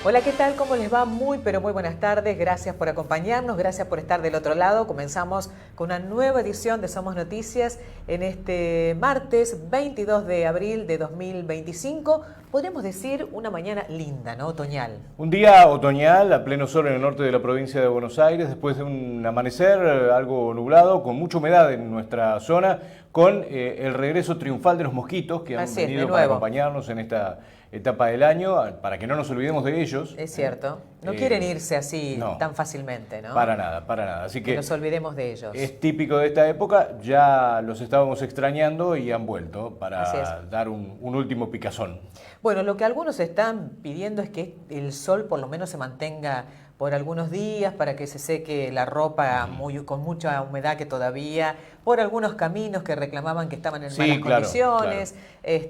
Hola, ¿qué tal? ¿Cómo les va? Muy, pero muy buenas tardes. Gracias por acompañarnos, gracias por estar del otro lado. Comenzamos con una nueva edición de Somos Noticias en este martes 22 de abril de 2025. Podríamos decir una mañana linda, ¿no? Otoñal. Un día otoñal a pleno sol en el norte de la provincia de Buenos Aires, después de un amanecer algo nublado, con mucha humedad en nuestra zona, con el regreso triunfal de los mosquitos que han Así es, de venido para nuevo. acompañarnos en esta etapa del año, para que no nos olvidemos de ellos. Es cierto. No quieren irse así no, tan fácilmente, ¿no? Para nada, para nada. Así Que que nos olvidemos de ellos. es típico de esta época, ya los estábamos extrañando y han vuelto para dar un último picazón. Bueno, lo que algunos están pidiendo es que el sol por lo menos se mantenga por algunos días para que se seque la ropa con mucha humedad que todavía, por algunos caminos que reclamaban que estaban en malas condiciones.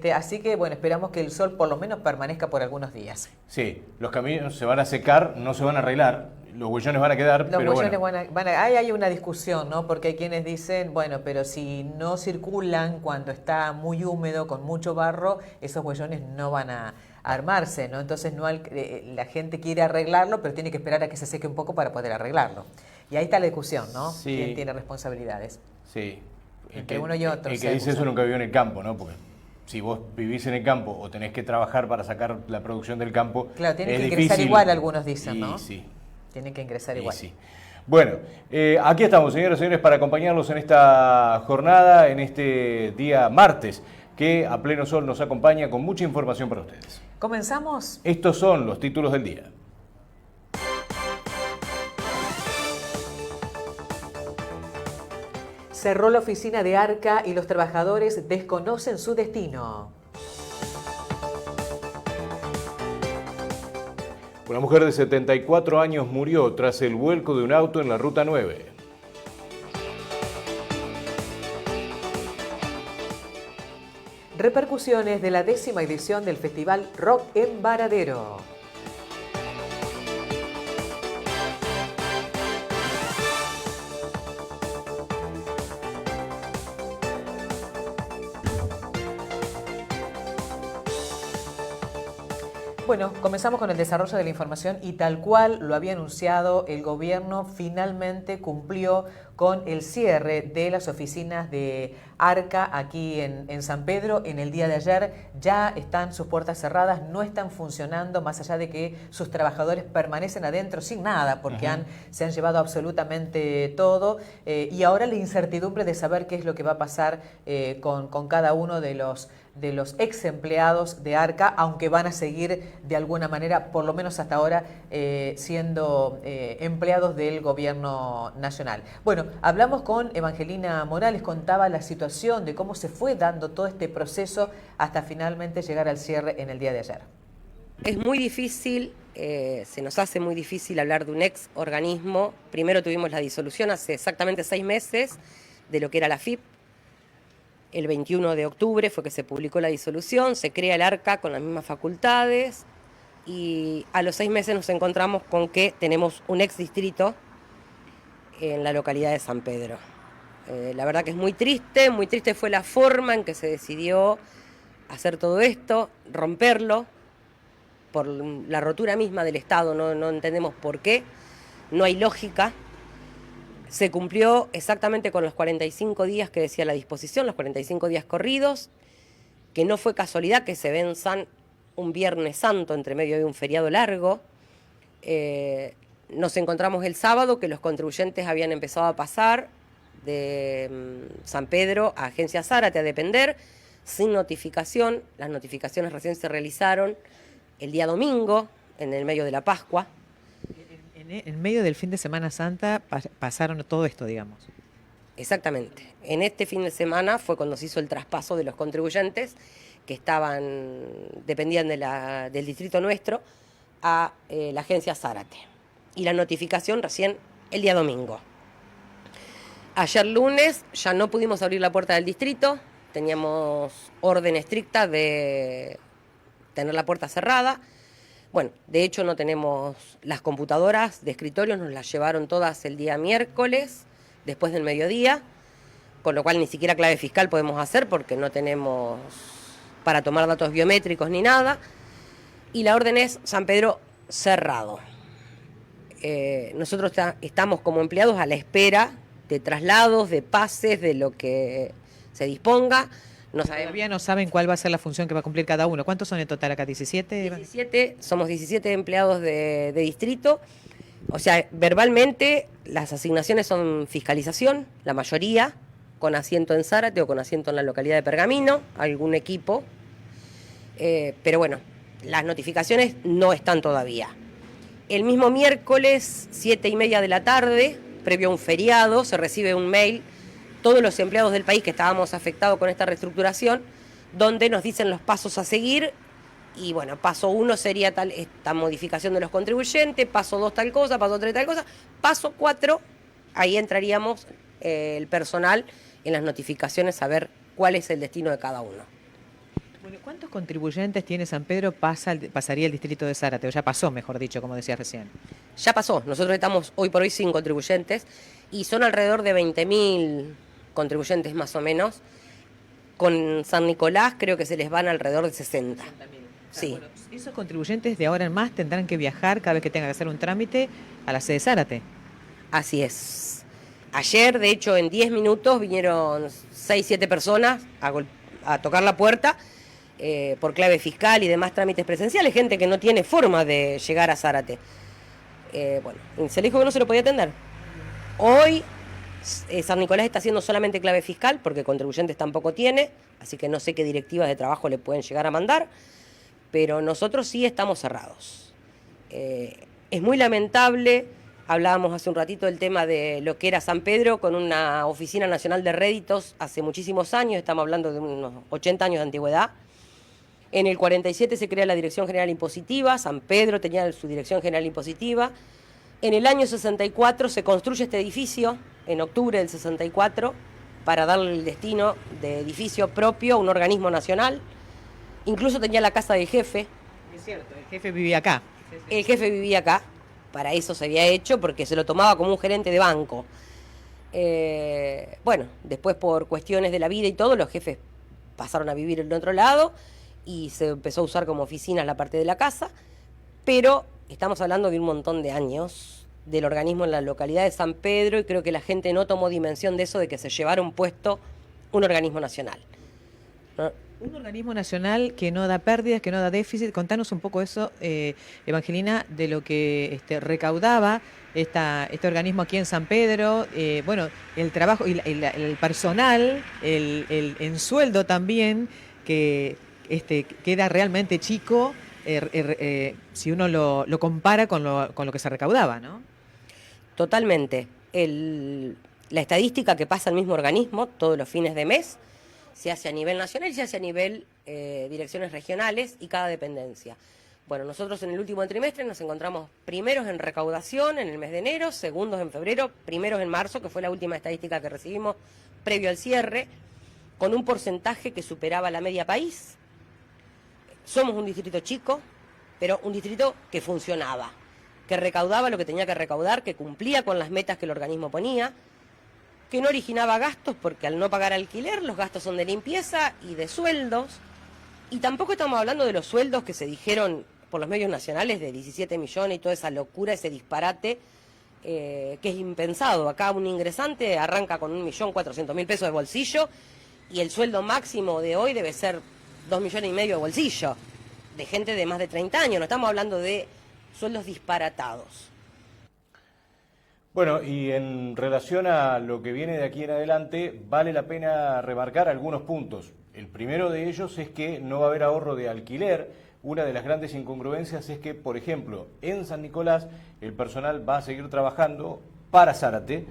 Claro. Así que, bueno, esperamos que el sol por lo menos permanezca por algunos días. Sí, los caminos se van a secar, no se van a arreglar, los huellones van a quedar, pero bueno. Ahí hay una discusión, ¿no? Porque hay quienes dicen, bueno, pero si no circulan cuando está muy húmedo, con mucho barro, esos huellones no van a armarse, ¿no? Entonces la gente quiere arreglarlo, pero tiene que esperar a que se seque un poco para poder arreglarlo. Y ahí está la discusión, ¿no? Sí. ¿Quién tiene responsabilidades? Sí. Entre uno y otro. El que dice eso nunca vivió en el campo, ¿no? Porque si vos vivís en el campo o tenés que trabajar para sacar la producción del campo, claro, tienen que ingresar difícil. Igual, algunos dicen, ¿no? Sí. Tienen que ingresar igual. Sí. Bueno, aquí estamos, señoras y señores, para acompañarlos en esta jornada, en este día martes, que a pleno sol nos acompaña con mucha información para ustedes. ¿Comenzamos? Estos son los títulos del día. Cerró la oficina de Arca y los trabajadores desconocen su destino. Una mujer de 74 años murió tras el vuelco de un auto en la Ruta 9. Repercusiones de la 10ª edición del Festival Rock en Varadero. Bueno, comenzamos con el desarrollo de la información y tal cual lo había anunciado el gobierno, finalmente cumplió con el cierre de las oficinas de Arca aquí en San Pedro. En el día de ayer ya están sus puertas cerradas, no están funcionando, más allá de que sus trabajadores permanecen adentro sin nada, porque se han llevado absolutamente todo. Y ahora la incertidumbre de saber qué es lo que va a pasar con cada uno de los ex empleados de Arca, aunque van a seguir de alguna manera, por lo menos hasta ahora, siendo empleados del gobierno nacional. Bueno, hablamos con Evangelina Morales, contaba la situación de cómo se fue dando todo este proceso hasta finalmente llegar al cierre en el día de ayer. Es muy difícil, se nos hace muy difícil hablar de un ex organismo. Primero tuvimos la disolución hace exactamente 6 meses de lo que era la FIP. El 21 de octubre fue que se publicó la disolución, se crea el Arca con las mismas facultades y a los 6 meses nos encontramos con que tenemos un ex distrito en la localidad de San Pedro. La verdad que es muy triste fue la forma en que se decidió hacer todo esto, romperlo, por la rotura misma del Estado, no entendemos por qué, no hay lógica. Se cumplió exactamente con los 45 días que decía la disposición, los 45 días corridos, que no fue casualidad que se venzan un Viernes Santo entre medio de un feriado largo. Nos encontramos el sábado que los contribuyentes habían empezado a pasar de San Pedro a Agencia Zárate a depender, sin notificación. Las notificaciones recién se realizaron el día domingo, en el medio de la Pascua. En medio del fin de Semana Santa pasaron todo esto, digamos. Exactamente. En este fin de semana fue cuando se hizo el traspaso de los contribuyentes que dependían del distrito nuestro a la agencia Zárate. Y la notificación recién el día domingo. Ayer lunes ya no pudimos abrir la puerta del distrito, teníamos orden estricta de tener la puerta cerrada. Bueno, de hecho no tenemos las computadoras de escritorio, nos las llevaron todas el día miércoles, después del mediodía, con lo cual ni siquiera clave fiscal podemos hacer porque no tenemos para tomar datos biométricos ni nada. Y la orden es, San Pedro, cerrado. Nosotros estamos como empleados a la espera de traslados, de pases, de lo que se disponga. Todavía no saben cuál va a ser la función que va a cumplir cada uno. ¿Cuántos son en total acá? ¿17? Somos 17 empleados de distrito. O sea, verbalmente las asignaciones son fiscalización, la mayoría, con asiento en Zárate o con asiento en la localidad de Pergamino, algún equipo. Pero bueno, las notificaciones no están todavía. El mismo miércoles, 7:30 de la tarde, previo a un feriado, se recibe un mail, todos los empleados del país que estábamos afectados con esta reestructuración, donde nos dicen los pasos a seguir. Y bueno, paso 1 sería esta modificación de los contribuyentes, paso 2 tal cosa, paso 3 tal cosa, paso 4, ahí entraríamos el personal en las notificaciones a ver cuál es el destino de cada uno. Bueno, ¿cuántos contribuyentes tiene San Pedro pasaría el distrito de Zárate? O ya pasó, mejor dicho, como decías recién. Ya pasó, nosotros estamos hoy por hoy sin contribuyentes y son alrededor de 20.000 contribuyentes más o menos. Con San Nicolás creo que se les van alrededor de 60. Sí. Bueno, esos contribuyentes de ahora en más tendrán que viajar cada vez que tengan que hacer un trámite a la sede de Zárate. Así es. Ayer, de hecho, en 10 minutos vinieron 6, 7 personas a tocar la puerta por clave fiscal y demás trámites presenciales, gente que no tiene forma de llegar a Zárate. Bueno, se le dijo que no se lo podía atender. Hoy San Nicolás está haciendo solamente clave fiscal porque contribuyentes tampoco tiene, así que no sé qué directivas de trabajo le pueden llegar a mandar, pero nosotros sí estamos cerrados. Es muy lamentable, hablábamos hace un ratito del tema de lo que era San Pedro con una oficina nacional de réditos hace muchísimos años, estamos hablando de unos 80 años de antigüedad. En el 47 se crea la Dirección General Impositiva, San Pedro tenía su Dirección General Impositiva. En el año 64 se construye este edificio, en octubre del 64, para darle el destino de edificio propio a un organismo nacional. Incluso tenía la casa del jefe. Es cierto, el jefe vivía acá. El jefe vivía acá, para eso se había hecho, porque se lo tomaba como un gerente de banco. Bueno, después por cuestiones de la vida y todo, los jefes pasaron a vivir en otro lado y se empezó a usar como oficinas la parte de la casa, pero estamos hablando de un montón de años del organismo en la localidad de San Pedro y creo que la gente no tomó dimensión de eso, de que se llevara un puesto un organismo nacional, ¿no? Un organismo nacional que no da pérdidas, que no da déficit. Contanos un poco eso, Evangelina, de lo que recaudaba este organismo aquí en San Pedro. Bueno, el trabajo y el personal, en sueldo también, que queda realmente chico si uno lo compara con lo que se recaudaba, ¿no? Totalmente. La estadística que pasa al mismo organismo todos los fines de mes se hace a nivel nacional y se hace a nivel direcciones regionales y cada dependencia. Bueno, nosotros en el último trimestre nos encontramos primeros en recaudación en el mes de enero, segundos en febrero, primeros en marzo, que fue la última estadística que recibimos previo al cierre, con un porcentaje que superaba la media país. Somos un distrito chico, pero un distrito que funcionaba, que recaudaba lo que tenía que recaudar, que cumplía con las metas que el organismo ponía, que no originaba gastos, porque al no pagar alquiler, los gastos son de limpieza y de sueldos, y tampoco estamos hablando de los sueldos que se dijeron por los medios nacionales de 17 millones y toda esa locura, ese disparate, que es impensado. Acá un ingresante arranca con 1.400.000 pesos de bolsillo, y el sueldo máximo de hoy debe ser 2,5 millones de bolsillo, de gente de más de 30 años, no estamos hablando de sueldos disparatados. Bueno, y en relación a lo que viene de aquí en adelante, vale la pena remarcar algunos puntos. El primero de ellos es que no va a haber ahorro de alquiler. Una de las grandes incongruencias es que, por ejemplo, en San Nicolás el personal va a seguir trabajando para Zárate,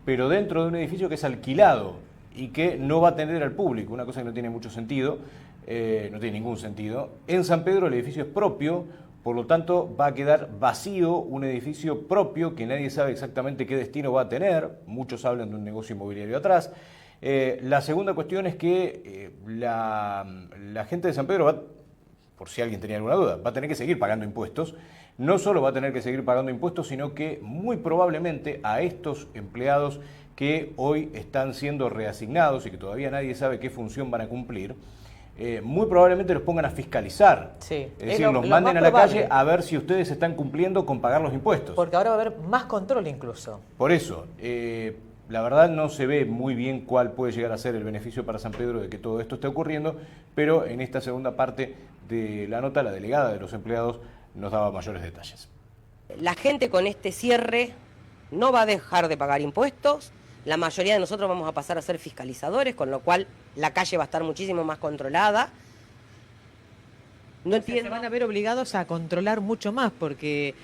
pero dentro de un edificio que es alquilado y que no va a atender al público, una cosa que no tiene mucho sentido, no tiene ningún sentido. En San Pedro el edificio es propio, por lo tanto va a quedar vacío un edificio propio que nadie sabe exactamente qué destino va a tener, muchos hablan de un negocio inmobiliario atrás. La segunda cuestión es que la gente de San Pedro va, por si alguien tenía alguna duda, va a tener que seguir pagando impuestos. No solo va a tener que seguir pagando impuestos, sino que muy probablemente a estos empleados que hoy están siendo reasignados y que todavía nadie sabe qué función van a cumplir, muy probablemente los pongan a fiscalizar. Sí. Es decir, los manden a la calle a ver si ustedes están cumpliendo con pagar los impuestos. Porque ahora va a haber más control incluso. Por eso, la verdad no se ve muy bien cuál puede llegar a ser el beneficio para San Pedro de que todo esto esté ocurriendo, pero en esta segunda parte de la nota, la delegada de los empleados nos daba mayores detalles. La gente con este cierre no va a dejar de pagar impuestos, la mayoría de nosotros vamos a pasar a ser fiscalizadores, con lo cual la calle va a estar muchísimo más controlada. No entiendo. Se van a ver obligados a controlar mucho más porque,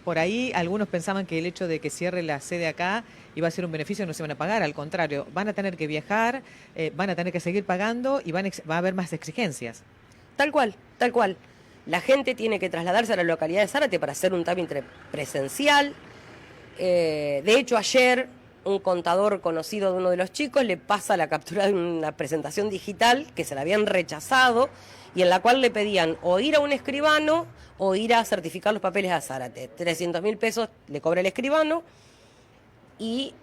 por ahí algunos pensaban que el hecho de que cierre la sede acá iba a ser un beneficio, no se van a pagar, al contrario, van a tener que viajar, van a tener que seguir pagando y va a haber más exigencias. Tal cual, tal cual. La gente tiene que trasladarse a la localidad de Zárate para hacer un trámite presencial. De hecho, ayer un contador conocido de uno de los chicos le pasa la captura de una presentación digital que se la habían rechazado y en la cual le pedían o ir a un escribano o ir a certificar los papeles a Zárate. 300.000 pesos le cobra el escribano y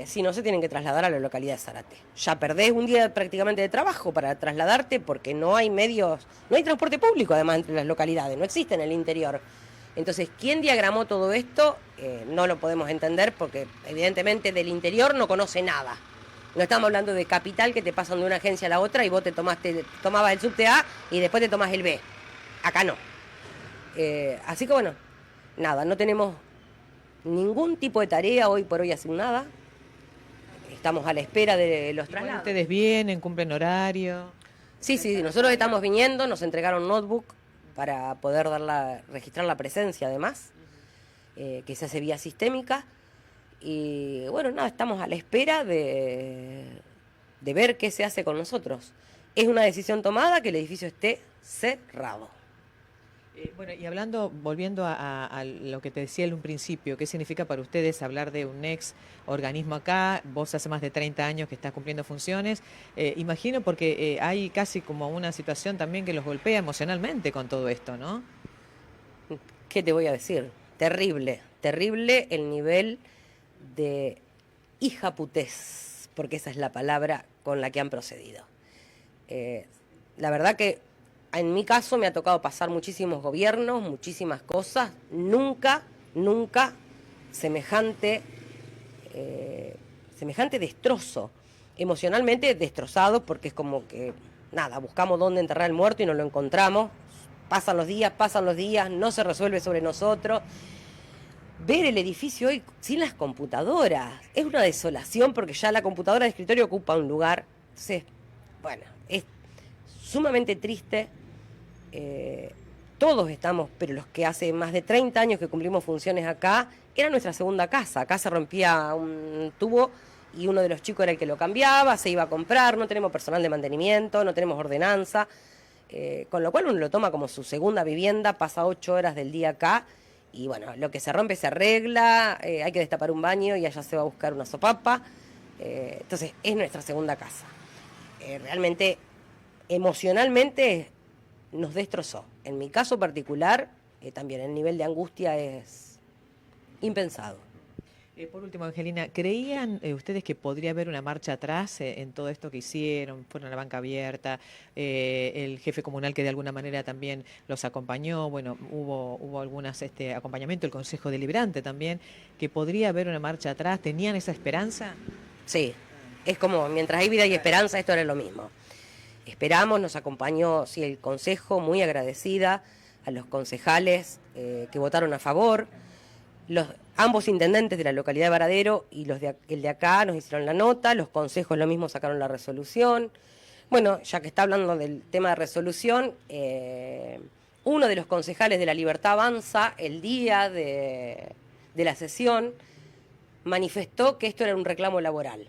si no se tienen que trasladar a la localidad de Zárate. Ya perdés un día prácticamente de trabajo para trasladarte porque no hay medios, no hay transporte público además entre las localidades, no existe en el interior. Entonces, ¿quién diagramó todo esto? No lo podemos entender porque evidentemente del interior no conoce nada. No estamos hablando de capital que te pasan de una agencia a la otra y vos tomabas el subte A y después te tomás el B. Acá no. Así que bueno, nada, no tenemos ningún tipo de tarea hoy por hoy asignada. Estamos a la espera de los traslados. ¿Ustedes vienen, cumplen horario? Sí, nosotros estamos viniendo, nos entregaron notebook para poder registrar la presencia además, que se hace vía sistémica. Y bueno, nada, estamos a la espera de ver qué se hace con nosotros. Es una decisión tomada que el edificio esté cerrado. Bueno, y volviendo a lo que te decía en un principio, ¿qué significa para ustedes hablar de un ex organismo acá? Vos hace más de 30 años que estás cumpliendo funciones. Imagino porque hay casi como una situación también que los golpea emocionalmente con todo esto, ¿no? ¿Qué te voy a decir? Terrible, terrible el nivel de hijaputez, porque esa es la palabra con la que han procedido. La verdad que en mi caso me ha tocado pasar muchísimos gobiernos, muchísimas cosas, nunca semejante destrozo, emocionalmente destrozados, porque es como que, nada, buscamos dónde enterrar el muerto y no lo encontramos, pasan los días, no se resuelve sobre nosotros. Ver el edificio hoy sin las computadoras es una desolación porque ya la computadora de escritorio ocupa un lugar. Entonces, bueno, es sumamente triste. Todos estamos, pero los que hace más de 30 años que cumplimos funciones acá, era nuestra segunda casa. Acá se rompía un tubo y uno de los chicos era el que lo cambiaba, se iba a comprar, no tenemos personal de mantenimiento, no tenemos ordenanza, con lo cual uno lo toma como su segunda vivienda, pasa 8 horas del día acá. Y bueno, lo que se rompe se arregla, hay que destapar un baño y allá se va a buscar una sopapa. Entonces, es nuestra segunda casa. Realmente, emocionalmente, nos destrozó. En mi caso particular, también el nivel de angustia es impensado. Por último, Angelina, ¿creían ustedes que podría haber una marcha atrás en todo esto que hicieron? Fueron a la banca abierta, el jefe comunal que de alguna manera también los acompañó, bueno, hubo algunas acompañamiento, el Consejo Deliberante también, que podría haber una marcha atrás. ¿Tenían esa esperanza? Sí, es como mientras hay vida y esperanza, esto era lo mismo. Esperamos, nos acompañó sí, el Consejo, muy agradecida a los concejales que votaron a favor. Ambos intendentes de la localidad de Varadero y el de acá nos hicieron la nota, los consejos lo mismo sacaron la resolución. Bueno, ya que está hablando del tema de resolución, uno de los concejales de La Libertad Avanza, el día de la sesión, manifestó que esto era un reclamo laboral.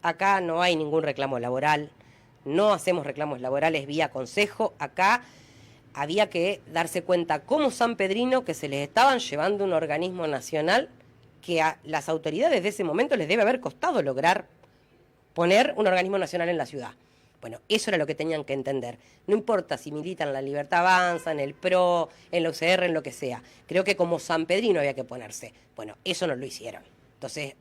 Acá no hay ningún reclamo laboral, no hacemos reclamos laborales vía consejo, acá había que darse cuenta como sanpedrino que se les estaban llevando un organismo nacional que a las autoridades de ese momento les debe haber costado lograr poner un organismo nacional en la ciudad. Bueno, eso era lo que tenían que entender. No importa si militan en La Libertad Avanza, en el PRO, en la UCR, en lo que sea. Creo que como sanpedrino había que ponerse. Bueno, eso no lo hicieron. Entonces,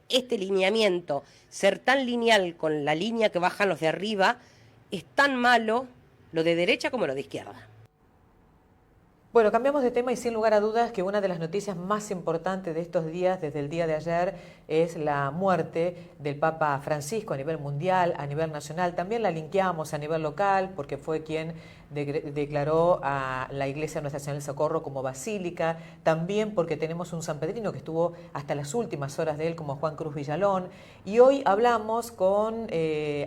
este lineamiento, ser tan lineal con la línea que bajan los de arriba, es tan malo lo de derecha como lo de izquierda. Bueno, cambiamos de tema y sin lugar a dudas que una de las noticias más importantes de estos días, desde el día de ayer, es la muerte del Papa Francisco a nivel mundial, a nivel nacional. También la linkeamos a nivel local porque fue quien declaró a la Iglesia Nuestra Señora del Socorro como basílica, también porque tenemos un sanpedrino que estuvo hasta las últimas horas de él como Juan Cruz Villalón. Y hoy hablamos con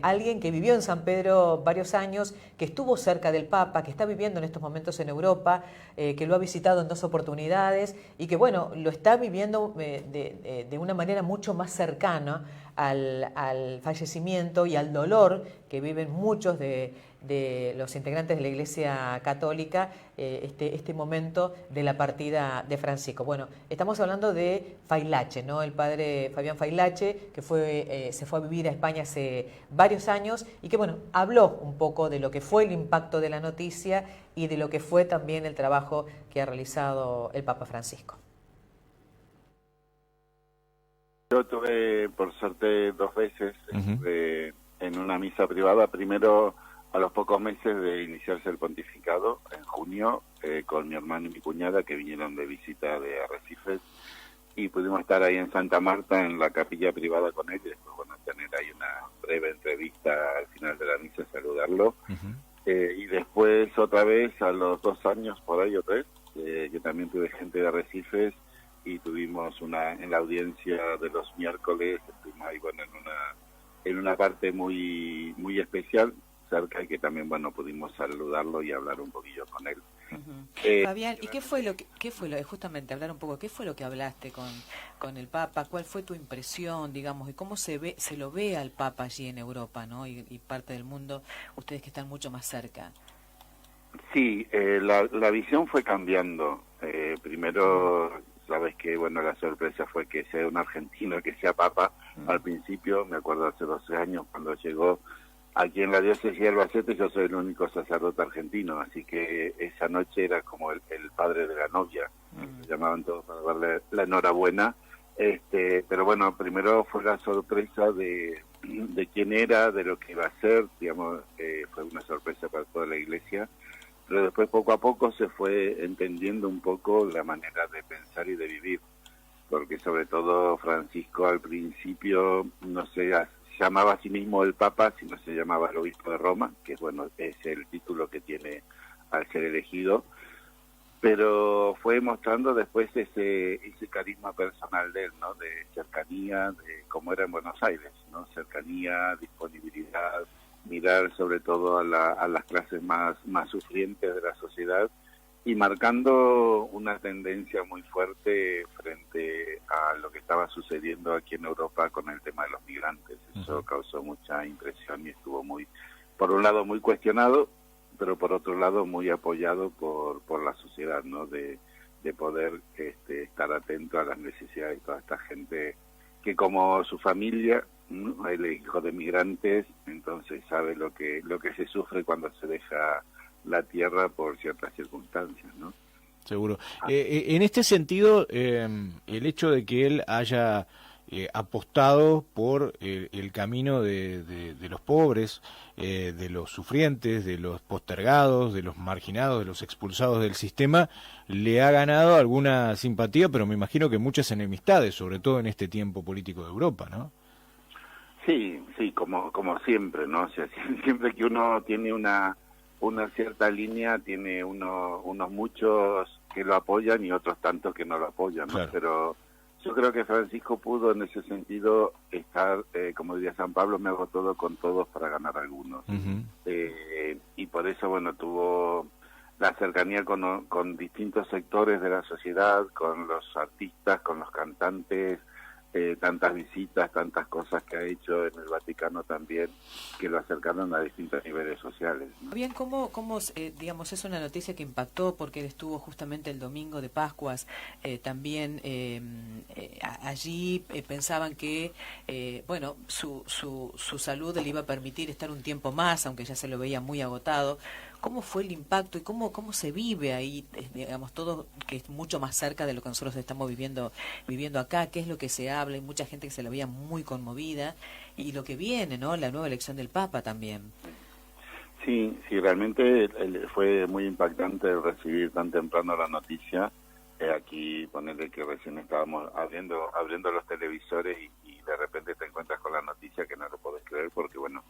alguien que vivió en San Pedro varios años, que estuvo cerca del Papa, que está viviendo en estos momentos en Europa, que lo ha visitado en 2 oportunidades y que, bueno, lo está viviendo de una manera mucho más cercana al fallecimiento y al dolor que viven muchos de los integrantes de la Iglesia Católica, este momento de la partida de Francisco. Bueno, estamos hablando de Failache, ¿no? El padre Fabián Failache, que se fue a vivir a España hace varios años y que, bueno, habló un poco de lo que fue el impacto de la noticia y de lo que fue también el trabajo que ha realizado el Papa Francisco. Yo tuve, por suerte, 2 veces en una misa privada. Primero, a los pocos meses de iniciarse el pontificado, en junio, con mi hermano y mi cuñada, que vinieron de visita de Arrecifes, y pudimos estar ahí en Santa Marta, en la capilla privada con él, y después, bueno, tener ahí una breve entrevista al final de la misa, saludarlo. Y después, otra vez, a los 2 años, por ahí o 3, yo también tuve gente de Arrecifes, y tuvimos en la audiencia de los miércoles, estuvimos ahí, bueno, en una parte muy muy especial, cerca, y que también, bueno, pudimos saludarlo y hablar un poquillo con él. Fabián, ¿y qué fue lo justamente hablar un poco, qué fue lo que hablaste con el Papa? ¿Cuál fue tu impresión, digamos, y cómo se lo ve al Papa allí en Europa, ¿no? Y parte del mundo, ustedes que están mucho más cerca? Sí, la visión fue cambiando. Primero, sabes que, bueno, la sorpresa fue que sea un argentino que sea Papa. Al principio, me acuerdo hace 12 años, cuando llegó aquí en la diócesis de Albacete, yo soy el único sacerdote argentino, así que esa noche era como el padre de la novia. Me llamaban todos para darle la enhorabuena. Pero bueno, primero fue la sorpresa de quién era, de lo que iba a ser, digamos, fue una sorpresa para toda la iglesia. Pero después, poco a poco, se fue entendiendo un poco la manera de pensar y de vivir, porque sobre todo Francisco al principio no se llamaba a sí mismo el Papa, sino se llamaba el Obispo de Roma, que bueno, es el título que tiene al ser elegido, pero fue mostrando después ese carisma personal de él, ¿no? De cercanía, de cómo era en Buenos Aires, ¿no? Cercanía, disponibilidad, mirar sobre todo a las clases más sufrientes de la sociedad, y marcando una tendencia muy fuerte frente a lo que estaba sucediendo aquí en Europa con el tema de los migrantes. Eso causó mucha impresión y estuvo por un lado muy cuestionado, pero por otro lado muy apoyado por la sociedad, ¿no? De poder estar atento a las necesidades de toda esta gente que, como su familia, ¿no? Él es hijo de migrantes, entonces sabe lo que se sufre cuando se deja la tierra por ciertas circunstancias, ¿no? Seguro. En este sentido, el hecho de que él haya apostado por el camino de los pobres, de los sufrientes, de los postergados, de los marginados, de los expulsados del sistema, le ha ganado alguna simpatía, pero me imagino que muchas enemistades, sobre todo en este tiempo político de Europa, ¿no? Sí, como siempre, ¿no? O sea, siempre que uno tiene una cierta línea, tiene unos muchos que lo apoyan y otros tantos que no lo apoyan, ¿no? Claro. Pero yo creo que Francisco pudo en ese sentido estar, como diría San Pablo, me hago todo con todos para ganar algunos. Y por eso, bueno, tuvo la cercanía con distintos sectores de la sociedad, con los artistas, con los cantantes, tantas visitas, tantas cosas que ha hecho en el Vaticano también, que lo acercaron a distintos niveles sociales, ¿no? Bien, ¿cómo digamos, es una noticia que impactó porque él estuvo justamente el domingo de Pascuas, también allí pensaban que, bueno, su salud le iba a permitir estar un tiempo más, aunque ya se lo veía muy agotado. ¿Cómo fue el impacto y cómo se vive ahí, digamos, todo que es mucho más cerca de lo que nosotros estamos viviendo acá? ¿Qué es lo que se habla? Hay mucha gente que se la veía muy conmovida y lo que viene, ¿no? La nueva elección del Papa también. Sí, sí, realmente fue muy impactante recibir tan temprano la noticia. Aquí ponerle que recién estábamos abriendo los televisores y de repente te encuentras con la noticia que no lo podés creer porque, bueno,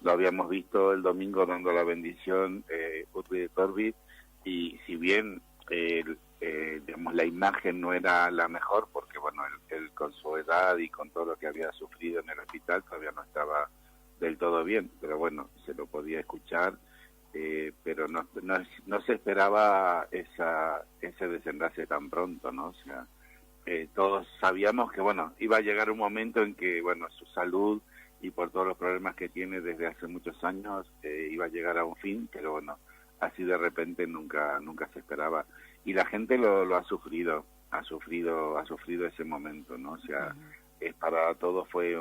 lo habíamos visto el domingo dando la bendición Urbi de Torbi, y si bien digamos, la imagen no era la mejor porque, bueno, él con su edad y con todo lo que había sufrido en el hospital todavía no estaba del todo bien, pero bueno, se lo podía escuchar, pero no se esperaba ese desenlace tan pronto, ¿no? O sea, todos sabíamos que, bueno, iba a llegar un momento en que, bueno, su salud y por todos los problemas que tiene desde hace muchos años, iba a llegar a un fin, pero bueno, así de repente nunca se esperaba. Y la gente lo ha sufrido ese momento, ¿no? O sea, para todos fue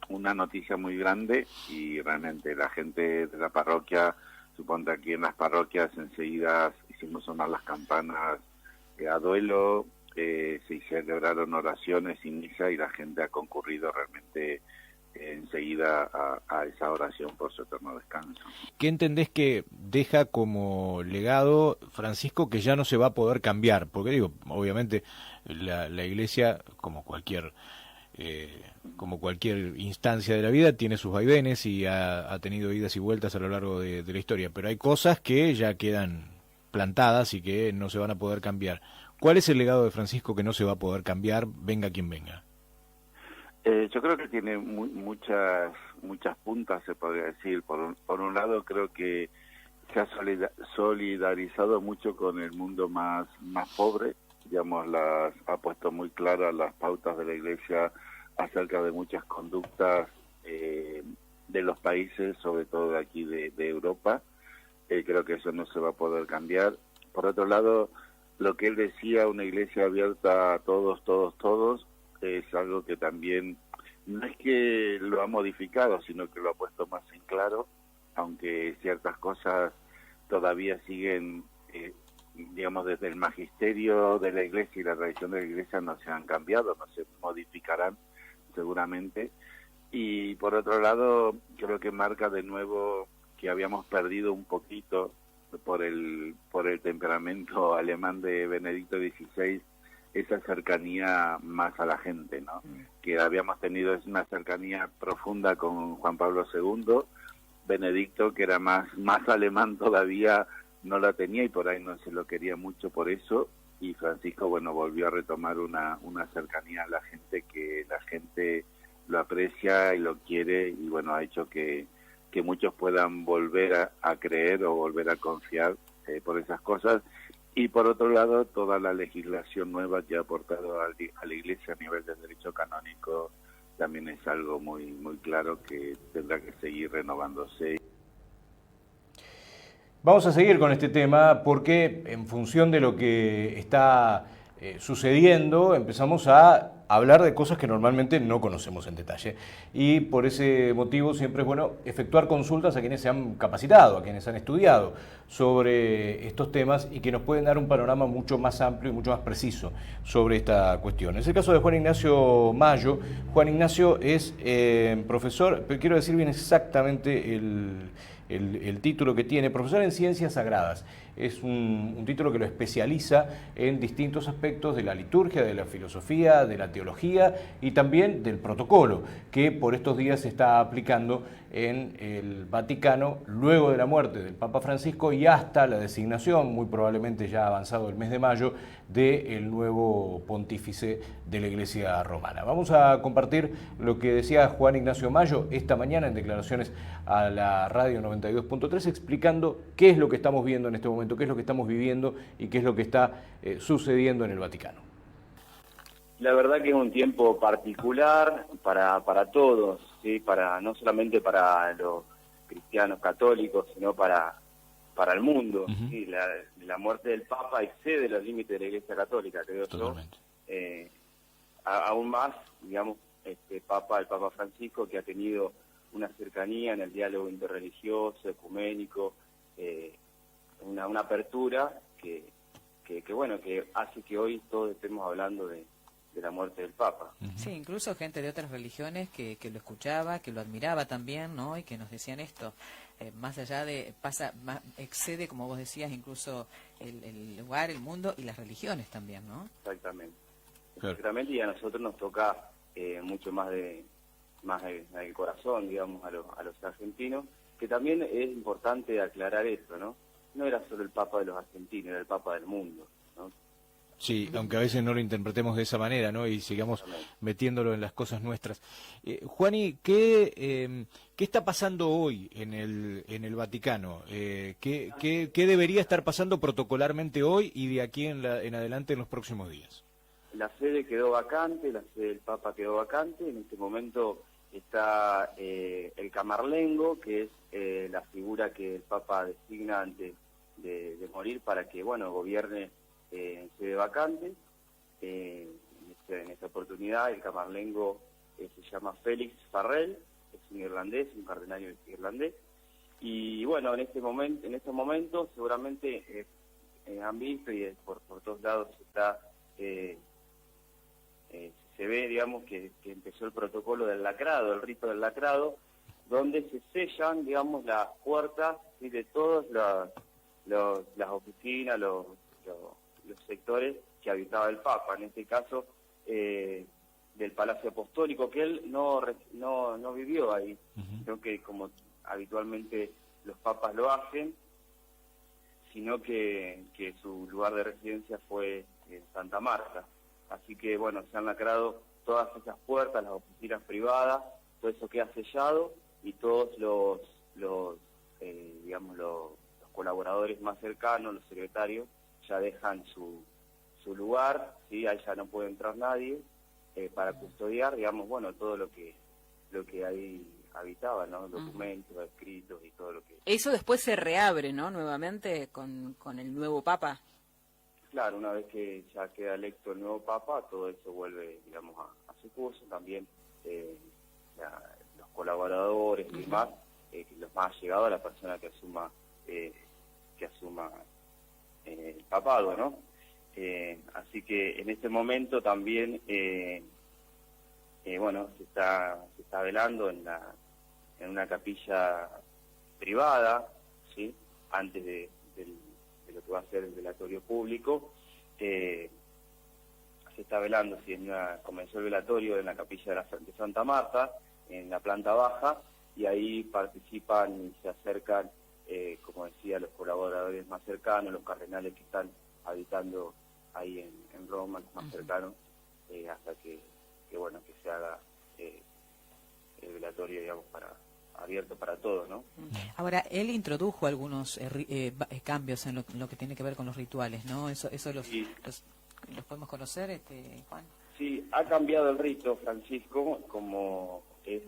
una noticia muy grande, y realmente la gente de la parroquia, suponte aquí en las parroquias enseguida hicimos sonar las campanas a duelo, se celebraron oraciones y misa, y la gente ha concurrido realmente enseguida a esa oración por su eterno descanso. ¿Qué entendés que deja como legado Francisco que ya no se va a poder cambiar? Porque digo, obviamente la Iglesia, como cualquier instancia de la vida, tiene sus vaivenes y ha tenido idas y vueltas a lo largo de la historia, pero hay cosas que ya quedan plantadas y que no se van a poder cambiar. ¿Cuál es el legado de Francisco que no se va a poder cambiar, venga quien venga? Yo creo que tiene muchas puntas, se podría decir. Por un lado, creo que se ha solidarizado mucho con el mundo más pobre, digamos, ha puesto muy claras las pautas de la Iglesia acerca de muchas conductas de los países, sobre todo de aquí de Europa. Creo que eso no se va a poder cambiar. Por otro lado, lo que él decía, una Iglesia abierta a todos, es algo que también no es que lo ha modificado, sino que lo ha puesto más en claro, aunque ciertas cosas todavía siguen, digamos, desde el magisterio de la Iglesia y la tradición de la Iglesia no se han cambiado, no se modificarán seguramente. Y por otro lado, creo que marca de nuevo que habíamos perdido un poquito por el temperamento alemán de Benedicto XVI, esa cercanía más a la gente, ¿no? Que habíamos tenido una cercanía profunda con Juan Pablo II, Benedicto, que era más alemán todavía, no la tenía y por ahí no se lo quería mucho por eso, y Francisco, bueno, volvió a retomar una cercanía a la gente, que la gente lo aprecia y lo quiere, y bueno, ha hecho que muchos puedan volver a creer o volver a confiar por esas cosas. Y por otro lado, toda la legislación nueva que ha aportado a la Iglesia a nivel del derecho canónico también es algo muy claro que tendrá que seguir renovándose. Vamos a seguir con este tema porque en función de lo que está sucediendo empezamos a hablar de cosas que normalmente no conocemos en detalle, y por ese motivo siempre es bueno efectuar consultas a quienes se han capacitado, a quienes han estudiado sobre estos temas y que nos pueden dar un panorama mucho más amplio y mucho más preciso sobre esta cuestión. Es el caso de Juan Ignacio Mayo. Juan Ignacio es profesor, pero quiero decir bien exactamente el título que tiene, profesor en Ciencias Sagradas. Es un título que lo especializa en distintos aspectos de la liturgia, de la filosofía, de la teología y también del protocolo que por estos días se está aplicando en el Vaticano luego de la muerte del Papa Francisco y hasta la designación, muy probablemente ya avanzado el mes de mayo, del nuevo pontífice de la Iglesia Romana. Vamos a compartir lo que decía Juan Ignacio Mayo esta mañana en declaraciones a la radio 92.3, explicando qué es lo que estamos viendo en este momento, qué es lo que estamos viviendo y qué es lo que está sucediendo en el Vaticano. La verdad que es un tiempo particular para todos, ¿sí? No solamente para los cristianos católicos, sino para el mundo. Uh-huh. ¿Sí? La muerte del Papa excede los límites de la Iglesia Católica, creo yo. Aún más, digamos, el Papa Francisco, que ha tenido una cercanía en el diálogo interreligioso, ecuménico, una apertura que hace que hoy todos estemos hablando de la muerte del Papa. Sí, incluso gente de otras religiones que lo escuchaba, que lo admiraba también, ¿no? Y que nos decían esto, más allá de, excede, como vos decías, incluso el lugar, el mundo y las religiones también, ¿no? Exactamente. Claro. Exactamente, y a nosotros nos toca mucho más del corazón, digamos, a los argentinos, que también es importante aclarar esto, ¿no? No era solo el Papa de los argentinos, era el Papa del mundo, ¿no? Sí, aunque a veces no lo interpretemos de esa manera, ¿no? Y sigamos metiéndolo en las cosas nuestras. Juani, ¿qué está pasando hoy en el Vaticano? ¿Qué debería estar pasando protocolarmente hoy y de aquí en adelante en los próximos días? La sede quedó vacante, la sede del Papa quedó vacante. En este momento está el camarlengo, que es la figura que el Papa designa antes de morir para que, bueno, gobierne en sede vacante. En esta oportunidad el camarlengo se llama Félix Farrell, es un irlandés, un cardenal irlandés. Y bueno, en estos momentos seguramente han visto y por todos lados está... se ve, digamos, que empezó el protocolo del lacrado, el rito del lacrado, donde se sellan, digamos, las puertas, ¿sí?, de todas las oficinas, los sectores que habitaba el Papa, en este caso del Palacio Apostólico, que él no vivió ahí, sino que como habitualmente los papas lo hacen, sino que su lugar de residencia fue en Santa Marta. Así que, bueno, se han lacrado todas esas puertas, las oficinas privadas, todo eso queda sellado y todos los colaboradores más cercanos, los secretarios, ya dejan su lugar, ¿sí? Ahí ya no puede entrar nadie para custodiar, digamos, bueno, todo lo que ahí habitaba, ¿no? Documentos, escritos y todo lo que... Eso después se reabre, ¿no? Nuevamente con el nuevo Papa. Claro, una vez que ya queda electo el nuevo Papa, todo eso vuelve, digamos, a su curso. También los colaboradores y demás, los más allegados a la persona que asuma el papado, ¿no? Así que en este momento también, bueno, se está velando en una capilla privada, ¿sí? Antes de lo que va a ser el velatorio público. Se está velando, sí, comenzó el velatorio en la capilla de Santa Marta, en la planta baja, y ahí participan y se acercan, como decía, los colaboradores más cercanos, los cardenales que están habitando ahí en Roma, los más cercanos, hasta que se haga el velatorio, digamos, abierto para todos, ¿no? Ahora, él introdujo algunos cambios en lo que tiene que ver con los rituales, ¿no? Eso Sí. los podemos conocer, Juan. Sí, ha cambiado el rito, Francisco, como es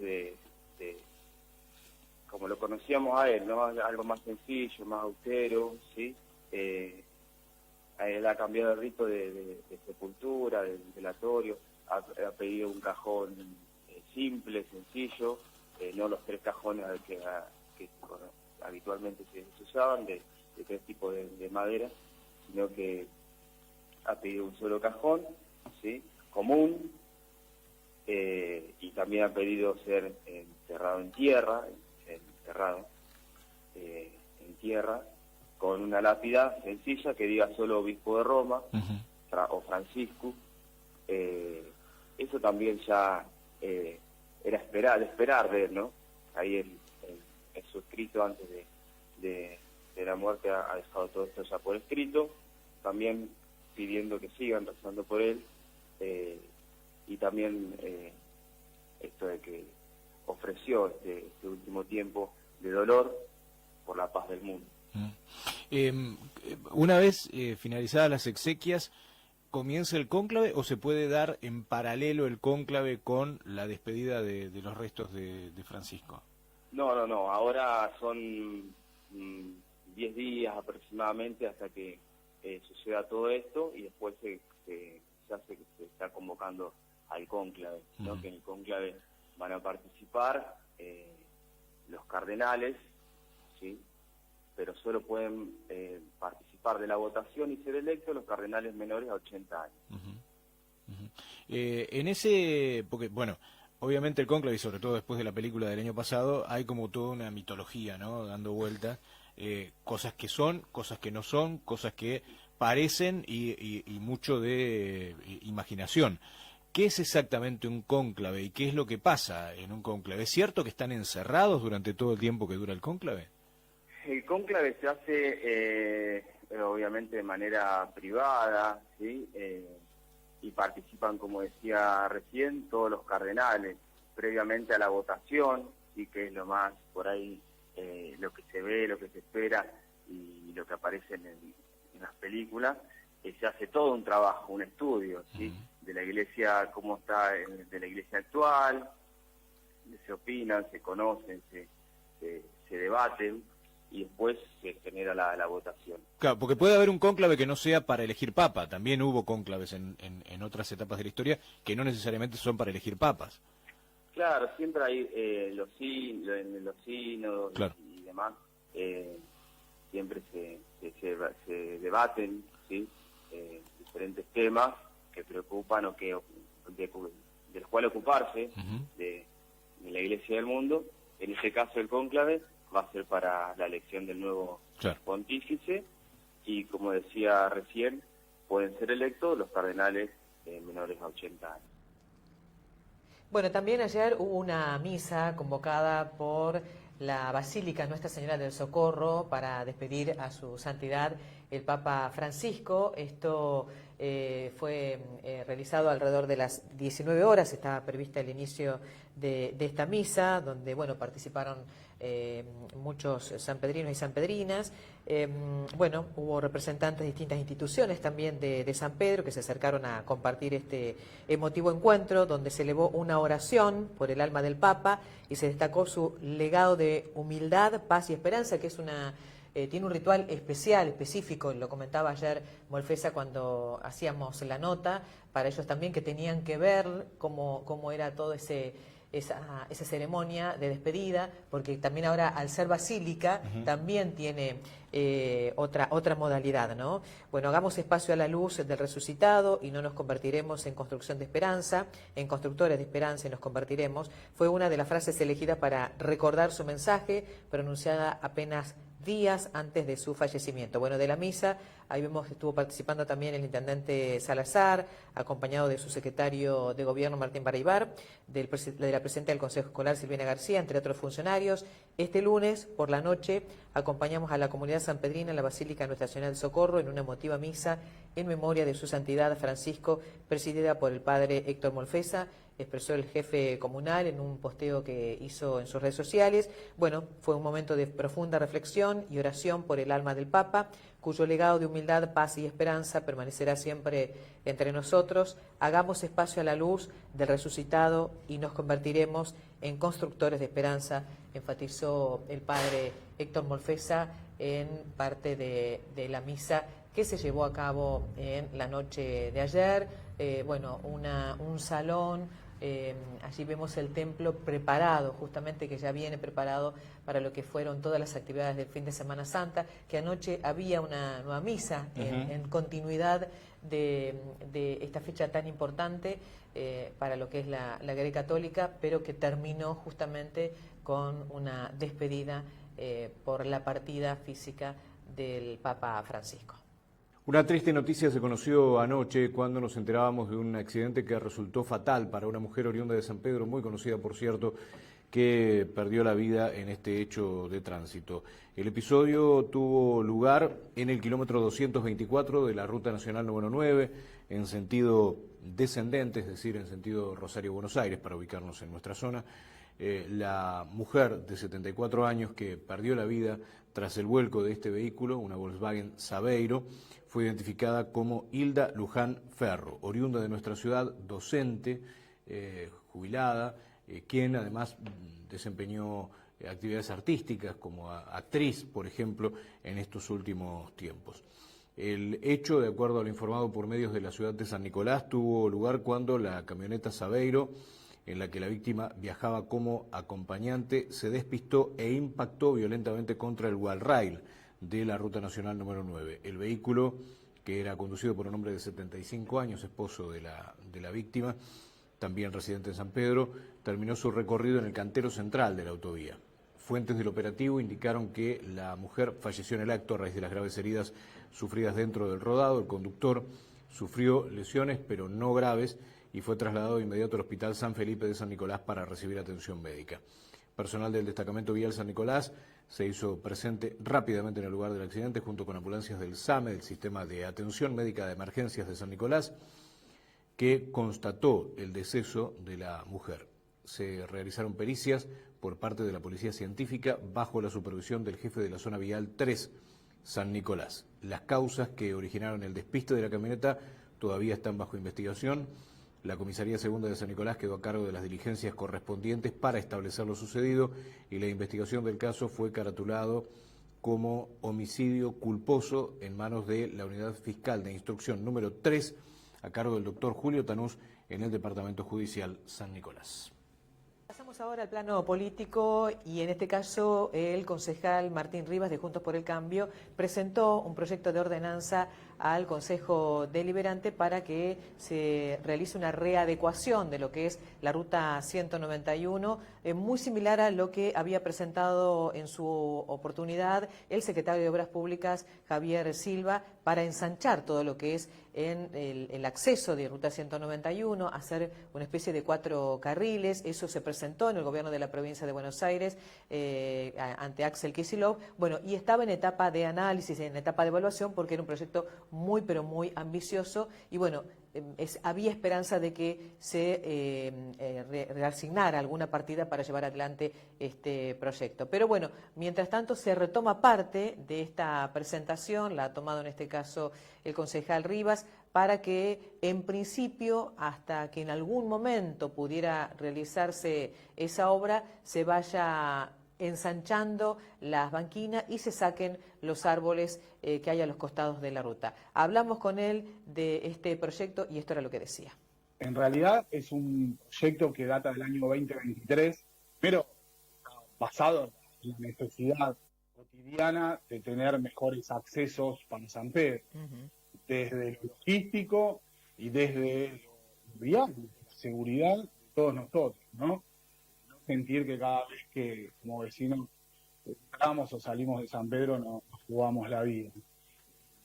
como lo conocíamos a él, ¿no? Algo más sencillo, más austero, ¿sí? Él ha cambiado el rito de sepultura, del velatorio, ha pedido un cajón simple, sencillo, no los 3 cajones que habitualmente se usaban, de 3 tipos de madera, sino que ha pedido un solo cajón, ¿sí?, común, y también ha pedido ser enterrado en tierra, con una lápida sencilla que diga solo Obispo de Roma o Francisco. Eso también ya era esperar de él, ¿no? Ahí en su escrito antes de la muerte ha dejado todo esto ya por escrito, también pidiendo que sigan rezando por él, y también esto de que ofreció este último tiempo de dolor por la paz del mundo. Una vez finalizadas las exequias, ¿comienza el cónclave o se puede dar en paralelo el cónclave con la despedida de los restos de Francisco? No, ahora son 10 días aproximadamente hasta que suceda todo esto, y después se está convocando al cónclave, ¿no? Que en el cónclave van a participar los cardenales, ¿sí?, pero solo pueden participar de la votación y ser electos los cardenales menores a 80 años. Porque, bueno, obviamente el cónclave, y sobre todo después de la película del año pasado, hay como toda una mitología, ¿no? Dando vueltas, cosas que son, cosas que no son, cosas que parecen y mucho de imaginación. ¿Qué es exactamente un cónclave y qué es lo que pasa en un cónclave? ¿Es cierto que están encerrados durante todo el tiempo que dura el cónclave? El cónclave se hace obviamente de manera privada, ¿sí? Y participan, como decía recién, todos los cardenales, previamente a la votación, sí, que es lo más por ahí, lo que se ve, lo que se espera y lo que aparece en las películas. Se hace todo un trabajo, un estudio, ¿sí? De la iglesia, cómo está de la iglesia actual, se opinan, se conocen, se debaten y después se genera la votación. Claro, porque puede haber un cónclave que no sea para elegir papa. También hubo cónclaves en otras etapas de la historia que no necesariamente son para elegir papas. Claro, siempre hay los sínodos, claro, y demás, siempre se debaten, ¿sí? Diferentes temas que preocupan o de los cuales ocuparse de la Iglesia del mundo. En este caso el cónclave va a ser para la elección del nuevo pontífice y, como decía recién, pueden ser electos los cardenales menores a 80 años. Bueno, también ayer hubo una misa convocada por la Basílica Nuestra Señora del Socorro para despedir a su santidad el Papa Francisco. Esto fue realizado alrededor de las 19 horas, estaba prevista el inicio de esta misa, donde bueno, participaron muchos sanpedrinos y sanpedrinas. Bueno, hubo representantes de distintas instituciones también de San Pedro que se acercaron a compartir este emotivo encuentro, donde se elevó una oración por el alma del Papa y se destacó su legado de humildad, paz y esperanza, que es tiene un ritual especial, específico, lo comentaba ayer Molfesa cuando hacíamos la nota, para ellos también, que tenían que ver cómo era todo esa ceremonia de despedida, porque también ahora, al ser basílica, también tiene otra modalidad, ¿no? Bueno, hagamos espacio a la luz del resucitado y no nos convertiremos en construcción de esperanza, en constructores de esperanza y nos convertiremos. Fue una de las frases elegidas para recordar su mensaje, pronunciada apenas días antes de su fallecimiento. Bueno, de la misa, ahí vemos que estuvo participando también el intendente Salazar, acompañado de su secretario de Gobierno, Martín Baraybar, de la presidenta del Consejo Escolar, Silvina García, entre otros funcionarios. Este lunes, por la noche, acompañamos a la comunidad sanpedrina en la Basílica Nuestra Señora del Socorro en una emotiva misa en memoria de su santidad Francisco, presidida por el padre Héctor Molfesa, expresó el jefe comunal en un posteo que hizo en sus redes sociales. Bueno, fue un momento de profunda reflexión y oración por el alma del Papa, cuyo legado de humildad, paz y esperanza permanecerá siempre entre nosotros. Hagamos espacio a la luz del resucitado y nos convertiremos en constructores de esperanza, enfatizó el padre Héctor Molfesa en parte de la misa que se llevó a cabo en la noche de ayer. Bueno, un salón. Allí vemos el templo preparado, justamente, que ya viene preparado para lo que fueron todas las actividades del fin de Semana Santa, que anoche había una nueva misa en continuidad de esta fecha tan importante para lo que es la Iglesia Católica, pero que terminó justamente con una despedida por la partida física del Papa Francisco. Una triste noticia se conoció anoche cuando nos enterábamos de un accidente que resultó fatal para una mujer oriunda de San Pedro, muy conocida por cierto, que perdió la vida en este hecho de tránsito. El episodio tuvo lugar en el kilómetro 224 de la Ruta Nacional número 9, en sentido descendente, es decir, en sentido Rosario-Buenos Aires, para ubicarnos en nuestra zona. La mujer de 74 años que perdió la vida tras el vuelco de este vehículo, una Volkswagen Saveiro, fue identificada como Hilda Luján Ferro, oriunda de nuestra ciudad, docente, jubilada, quien además desempeñó actividades artísticas como actriz, por ejemplo, en estos últimos tiempos. El hecho, de acuerdo a lo informado por medios de la ciudad de San Nicolás, tuvo lugar cuando la camioneta Saveiro, en la que la víctima viajaba como acompañante, se despistó e impactó violentamente contra el guardrail de la Ruta Nacional número 9. El vehículo que era conducido por un hombre de 75 años, esposo de la víctima, también residente en San Pedro, terminó su recorrido en el cantero central de la autovía. Fuentes del operativo indicaron que la mujer falleció en el acto a raíz de las graves heridas sufridas dentro del rodado. El conductor sufrió lesiones, pero no graves, y fue trasladado de inmediato al Hospital San Felipe de San Nicolás para recibir atención médica. Personal del destacamento vial San Nicolás se hizo presente rápidamente en el lugar del accidente junto con ambulancias del SAME, del Sistema de Atención Médica de Emergencias de San Nicolás, que constató el deceso de la mujer. Se realizaron pericias por parte de la Policía Científica bajo la supervisión del jefe de la Zona Vial 3, San Nicolás. Las causas que originaron el despiste de la camioneta todavía están bajo investigación. La Comisaría Segunda de San Nicolás quedó a cargo de las diligencias correspondientes para establecer lo sucedido y la investigación del caso fue caratulado como homicidio culposo en manos de la Unidad Fiscal de Instrucción número 3 a cargo del doctor Julio Tanús en el Departamento Judicial San Nicolás. Pasamos ahora al plano político y en este caso el concejal Martín Rivas de Juntos por el Cambio presentó un proyecto de ordenanza al Consejo Deliberante para que se realice una readecuación de lo que es la Ruta 191, muy similar a lo que había presentado en su oportunidad el secretario de Obras Públicas, Javier Silva, para ensanchar todo lo que es en el acceso de Ruta 191, hacer una especie de 4 carriles. Eso se presentó en el gobierno de la provincia de Buenos Aires ante Axel Kicillof. Bueno, y estaba en etapa de análisis, en etapa de evaluación, porque era un proyecto muy, pero muy ambicioso. Y bueno, había esperanza de que se reasignara alguna partida para llevar adelante este proyecto. Pero bueno, mientras tanto se retoma parte de esta presentación, la ha tomado en este caso el concejal Rivas, para que en principio, hasta que en algún momento pudiera realizarse esa obra, se vaya ensanchando las banquinas y se saquen los árboles que hay a los costados de la ruta. Hablamos con él de este proyecto y esto era lo que decía. En realidad es un proyecto que data del año 2023, pero basado en la necesidad cotidiana de tener mejores accesos para San Pedro, desde lo logístico y desde lo vial, la seguridad de todos nosotros, ¿no? Sentir que cada vez que como vecinos entramos o salimos de San Pedro nos jugamos la vida.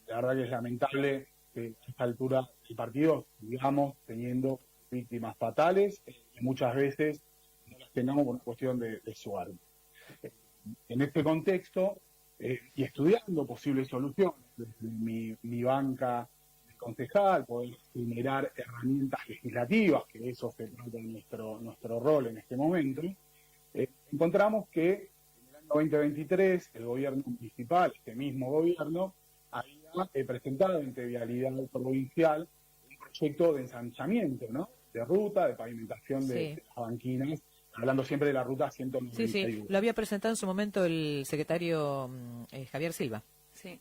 La verdad que es lamentable que a esta altura del partido sigamos teniendo víctimas fatales y muchas veces no las tengamos por una cuestión de suerte. En este contexto, y estudiando posibles soluciones desde mi banca de concejal, poder generar herramientas legislativas, que eso se trata de nuestro rol en este momento, encontramos que en el año 2023 el gobierno municipal, este mismo gobierno, había presentado ante Vialidad Provincial un proyecto de ensanchamiento, ¿no?, de ruta, de pavimentación de las banquinas, hablando siempre de la ruta 191. Sí, lo había presentado en su momento el secretario Javier Silva. Sí.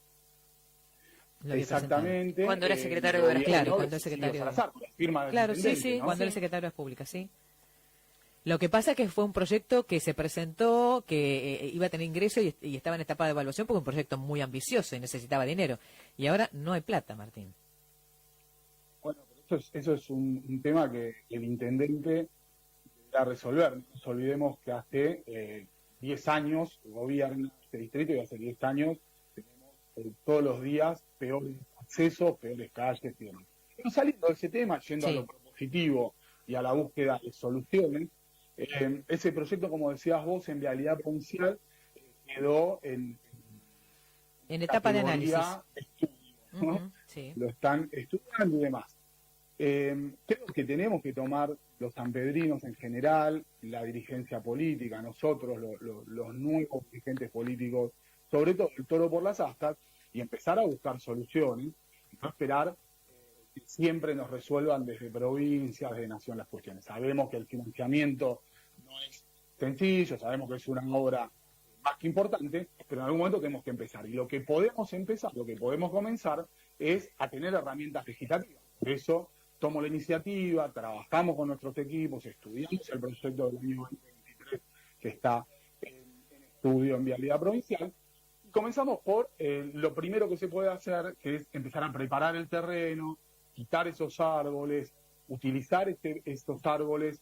Exactamente. Cuando era secretario de Obras Públicas. Claro, cuando era secretario de Obras Públicas. Claro, sí, ¿no? Cuando era secretario de Obras Públicas, sí. Lo que pasa es que fue un proyecto que se presentó, que iba a tener ingreso y estaba en etapa de evaluación porque un proyecto muy ambicioso y necesitaba dinero. Y ahora no hay plata, Martín. Bueno, eso es un tema que el intendente deberá resolver. No nos olvidemos que hace 10 años gobierna este distrito y hace 10 años tenemos todos los días peores accesos, peores calles y demás. Pero saliendo de ese tema, yendo a lo propositivo y a la búsqueda de soluciones, ese proyecto, como decías vos, en Vialidad Provincial, quedó en etapa de análisis. Estudio, ¿no? Sí. Lo están estudiando y demás. Creo que tenemos que tomar los sanpedrinos en general, la dirigencia política, nosotros, los nuevos dirigentes políticos, sobre todo el toro por las astas, y empezar a buscar soluciones, y no esperar que siempre nos resuelvan desde provincia, desde nación las cuestiones. Sabemos que el financiamiento no es sencillo, sabemos que es una obra más que importante, pero en algún momento tenemos que empezar. Y lo que podemos empezar, lo que podemos comenzar, es a tener herramientas legislativas. Por eso tomo la iniciativa, trabajamos con nuestros equipos, estudiamos el proyecto del año 2023 que está en estudio en Vialidad Provincial, Comenzamos por lo primero que se puede hacer, que es empezar a preparar el terreno, quitar esos árboles, utilizar estos árboles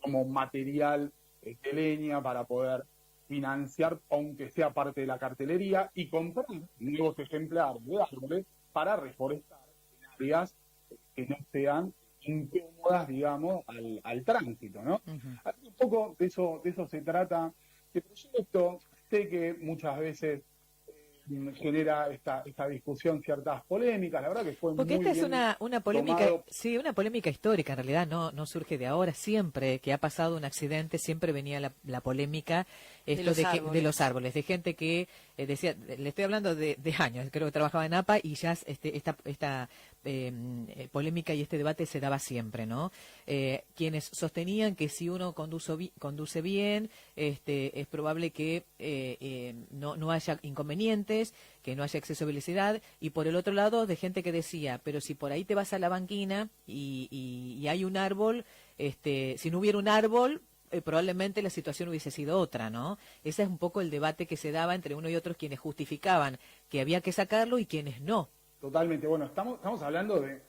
como material de leña para poder financiar, aunque sea parte de la cartelería, y comprar nuevos ejemplares de árboles para reforestar en áreas que no sean incómodas, digamos, al tránsito, ¿no? Un poco de eso se trata este proyecto. Sé que muchas veces genera esta discusión ciertas polémicas, la verdad que fue Porque muy esta es bien una polémica, tomado. sí, una polémica histórica, en realidad no surge de ahora, siempre que ha pasado un accidente, siempre venía la polémica de los árboles, de gente que decía, le estoy hablando de años, creo que trabajaba en APA y ya esta polémica y este debate se daba siempre, ¿no? Quienes sostenían que si uno conduce bien, es probable que no haya inconvenientes, que no haya exceso de velocidad, y por el otro lado de gente que decía, pero si por ahí te vas a la banquina y hay un árbol, si no hubiera un árbol, probablemente la situación hubiese sido otra, ¿no? Ese es un poco el debate que se daba entre uno y otros, quienes justificaban que había que sacarlo y quienes no. Totalmente. Bueno, estamos hablando de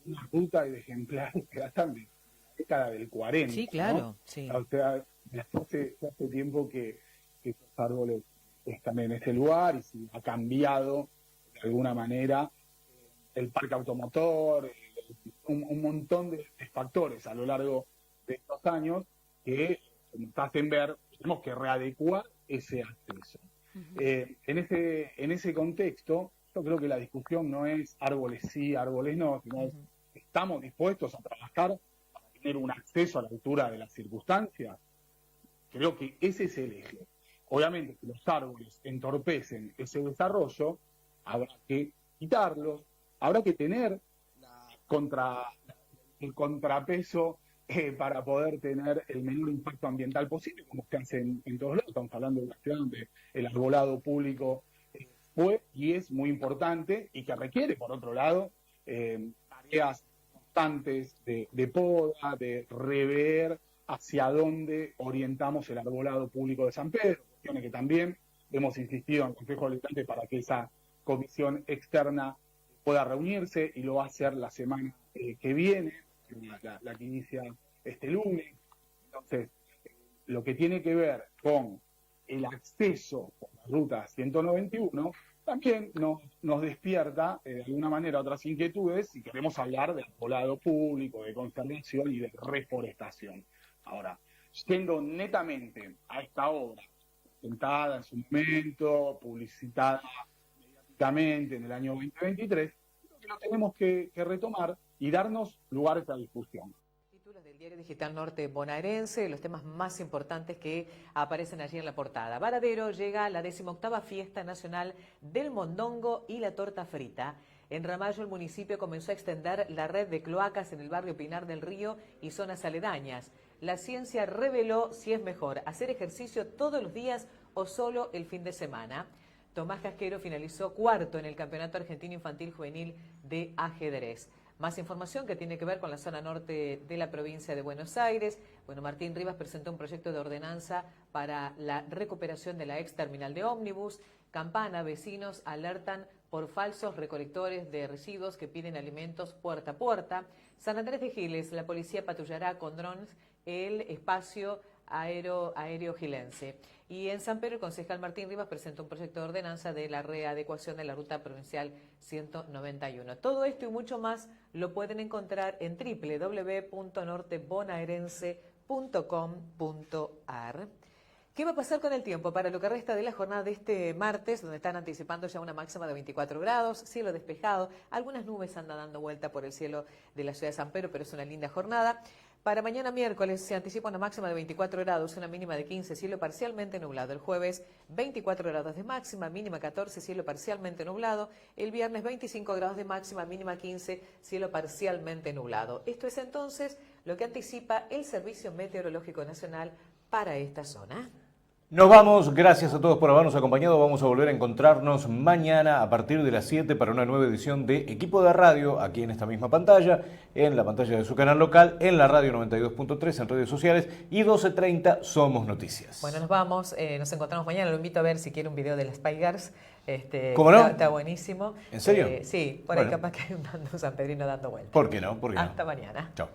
una ruta y de ejemplares que datan de la década del 40. Sí, claro, ¿no? sí. O sea, hace tiempo que esos árboles están en ese lugar y si ha cambiado de alguna manera el parque automotor, un montón de factores a lo largo de estos años que nos hacen ver que tenemos que readecuar ese acceso. En ese contexto, yo creo que la discusión no es árboles sí, árboles no, sino es, ¿estamos dispuestos a trabajar para tener un acceso a la altura de las circunstancias? Creo que ese es el eje. Obviamente, si los árboles entorpecen ese desarrollo, habrá que quitarlos, habrá que tener el contrapeso para poder tener el menor impacto ambiental posible, como se hace en todos lados. Estamos hablando de una ciudad donde el arbolado público fue y es muy importante y que requiere, por otro lado, tareas constantes de poda, de rever hacia dónde orientamos el arbolado público de San Pedro, cuestiones que también hemos insistido en el Consejo Deliberante para que esa comisión externa pueda reunirse y lo va a hacer la semana que viene, la que inicia este lunes. Entonces, lo que tiene que ver con el acceso por la ruta 191 también nos despierta de alguna manera otras inquietudes si queremos hablar de arbolado público, de conservación y de reforestación. Ahora, siendo netamente a esta obra, presentada en su momento, publicitada mediáticamente en el año 2023, creo que lo tenemos que retomar y darnos lugar a esta discusión. Títulos del Diario Digital Norte Bonaerense, los temas más importantes que aparecen allí en la portada. Varadero llega a la 18ª Fiesta Nacional del Mondongo y la Torta Frita. En Ramallo, el municipio comenzó a extender la red de cloacas en el barrio Pinar del Río y zonas aledañas. La ciencia reveló si es mejor hacer ejercicio todos los días o solo el fin de semana. Tomás Casquero finalizó cuarto en el Campeonato Argentino Infantil Juvenil de Ajedrez. Más información que tiene que ver con la zona norte de la provincia de Buenos Aires. Bueno, Martín Rivas presentó un proyecto de ordenanza para la recuperación de la ex terminal de ómnibus. Campana, vecinos alertan por falsos recolectores de residuos que piden alimentos puerta a puerta. San Andrés de Giles, la policía patrullará con drones el espacio aéreo gilense. Y en San Pedro, el concejal Martín Rivas presentó un proyecto de ordenanza de la readecuación de la ruta provincial 191. Todo esto y mucho más lo pueden encontrar en www.nortebonaerense.com.ar. ¿Qué va a pasar con el tiempo para lo que resta de la jornada de este martes, donde están anticipando ya una máxima de 24 grados, cielo despejado, algunas nubes andan dando vuelta por el cielo de la ciudad de San Pedro, pero es una linda jornada. Para mañana miércoles se anticipa una máxima de 24 grados, una mínima de 15, cielo parcialmente nublado. El jueves 24 grados de máxima, mínima 14, cielo parcialmente nublado. El viernes 25 grados de máxima, mínima 15, cielo parcialmente nublado. Esto es entonces lo que anticipa el Servicio Meteorológico Nacional para esta zona. Nos vamos, gracias a todos por habernos acompañado. Vamos a volver a encontrarnos mañana a partir de las 7 para una nueva edición de Equipo de Radio, aquí en esta misma pantalla, en la pantalla de su canal local, en la radio 92.3, en redes sociales, y 12:30 Somos Noticias. Bueno, nos vamos, nos encontramos mañana. Lo invito a ver si quiere un video de las Spy Girls. ¿Cómo no? Está buenísimo. ¿En serio? Sí, por ahí capaz que hay un San Pedrino dando vueltas. ¿Por qué no? ¿Por qué no? Hasta mañana. Chao.